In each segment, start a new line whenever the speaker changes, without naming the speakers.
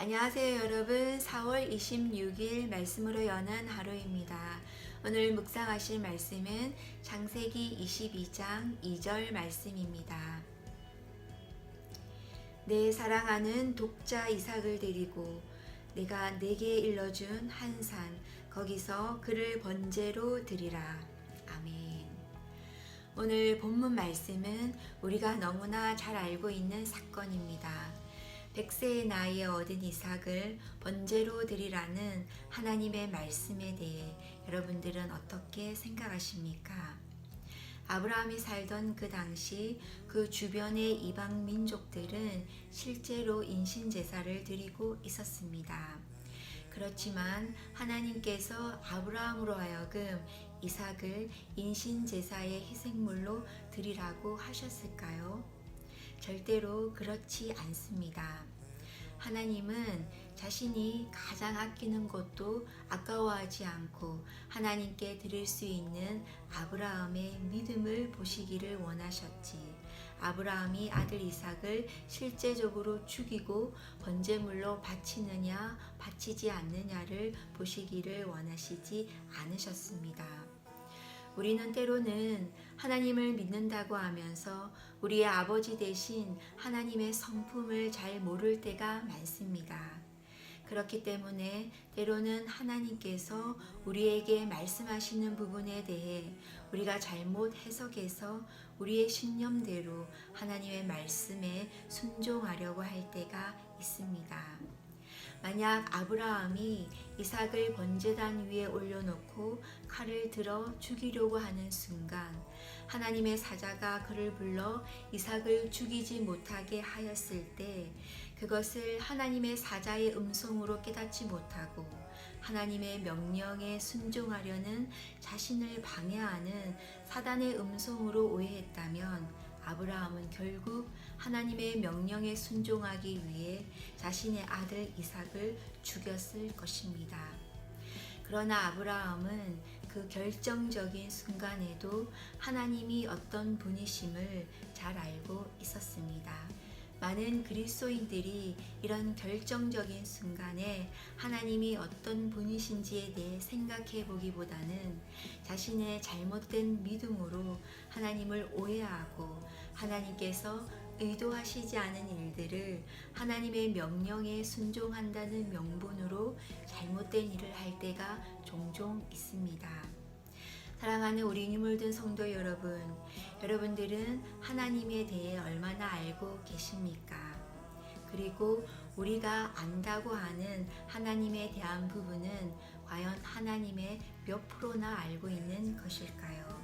안녕하세요 여러분. 4월 26일 말씀으로 여는 하루입니다. 오늘 묵상하실 말씀은 창세기 22장 2절 말씀입니다. 내 사랑하는 독자 이삭을 데리고 내가 내게 일러준 한 산 거기서 그를 번제로 드리라. 아멘. 오늘 본문 말씀은 우리가 너무나 잘 알고 있는 사건입니다. 100세의 나이에 얻은 이삭을 번제로 드리라는 하나님의 말씀에 대해 여러분들은 어떻게 생각하십니까? 아브라함이 살던 그 당시 그 주변의 이방 민족들은 실제로 인신제사를 드리고 있었습니다. 그렇지만 하나님께서 아브라함으로 하여금 이삭을 인신제사의 희생물로 드리라고 하셨을까요? 절대로 그렇지 않습니다. 하나님은 자신이 가장 아끼는 것도 아까워하지 않고 하나님께 드릴 수 있는 아브라함의 믿음을 보시기를 원하셨지. 아브라함이 아들 이삭을 실제적으로 죽이고 번제물로 바치느냐 바치지 않느냐를 보시기를 원하시지 않으셨습니다. 우리는 때로는 하나님을 믿는다고 하면서 우리의 아버지 대신 하나님의 성품을 잘 모를 때가 많습니다. 그렇기 때문에 때로는 하나님께서 우리에게 말씀하시는 부분에 대해 우리가 잘못 해석해서 우리의 신념대로 하나님의 말씀에 순종하려고 할 때가 있습니다. 만약 아브라함이 이삭을 번제단 위에 올려놓고 칼을 들어 죽이려고 하는 순간 하나님의 사자가 그를 불러 이삭을 죽이지 못하게 하였을 때 그것을 하나님의 사자의 음성으로 깨닫지 못하고 하나님의 명령에 순종하려는 자신을 방해하는 사단의 음성으로 오해했다면 아브라함은 결국 하나님의 명령에 순종하기 위해 자신의 아들 이삭을 죽였을 것입니다. 그러나 아브라함은 그 결정적인 순간에도 하나님이 어떤 분이심을 잘 알고 있었습니다. 많은 그리스도인들이 이런 결정적인 순간에 하나님이 어떤 분이신지에 대해 생각해 보기보다는 자신의 잘못된 믿음으로 하나님을 오해하고 하나님께서 의도하시지 않은 일들을 하나님의 명령에 순종한다는 명분으로 잘못된 일을 할 때가 종종 있습니다. 사랑하는 우리 힘을 든 성도 여러분, 여러분들은 하나님에 대해 얼마나 알고 계십니까? 그리고 우리가 안다고 하는 하나님에 대한 부분은 과연 하나님의 몇 프로나 알고 있는 것일까요?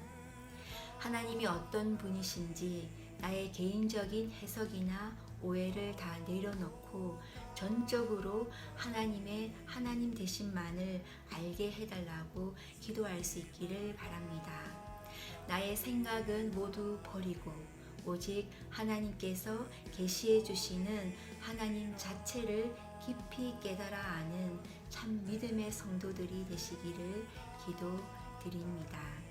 하나님이 어떤 분이신지 나의 개인적인 해석이나 오해를 다 내려놓고 전적으로 하나님 되신만을 알게 해달라고 기도할 수 있기를 바랍니다. 나의 생각은 모두 버리고 오직 하나님께서 계시해 주시는 하나님 자체를 깊이 깨달아 아는 참 믿음의 성도들이 되시기를 기도드립니다.